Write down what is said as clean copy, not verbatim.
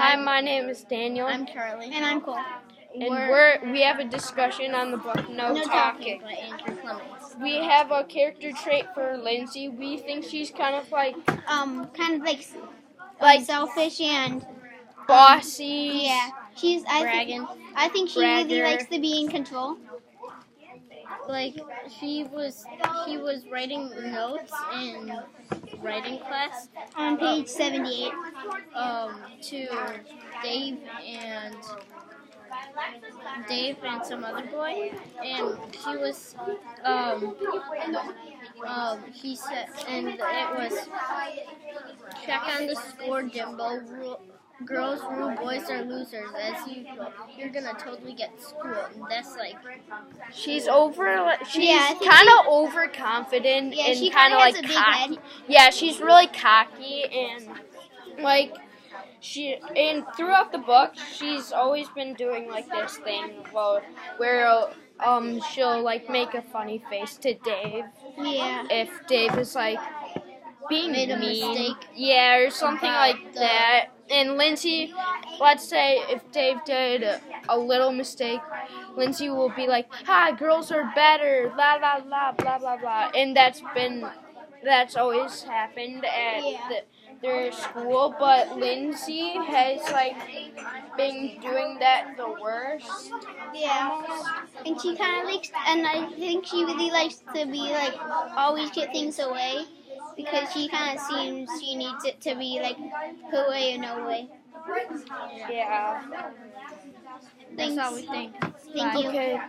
Hi, my name is Daniel. I'm Charlie. And I'm Cole. And we have a discussion on the book No Talking. by Andrew Clemens. We have a character trait for Lindsey. We think she's kind of like Selfish and bossy. yeah. I think she really likes to be in control. Like she was writing notes in writing class On page 78. To Dave and some other boy, and she was he said, and it was check on the score, Jimbo. Girls rule, boys are losers. As usual, you're gonna totally get schooled. And that's like she's kind of overconfident Yeah, and she kind of has like a big cocky. head. Yeah, she's really cocky and like and throughout the book she's always been doing like this thing where she'll like make a funny face to Dave. Yeah. If Dave is like being made a mean, mistake. yeah, or something like that. And Lindsey, let's say if Dave did a little mistake, Lindsey will be like, "Hi, girls are better, la la la, blah blah blah," and that's always happened at their school. But Lindsey has like been doing that the worst. Yeah. And she kind of likes, and I think she really likes to be like always get things away. Because she kind of seems she needs it to be like her way or no way. Yeah. that's all we think. Thank you. Okay.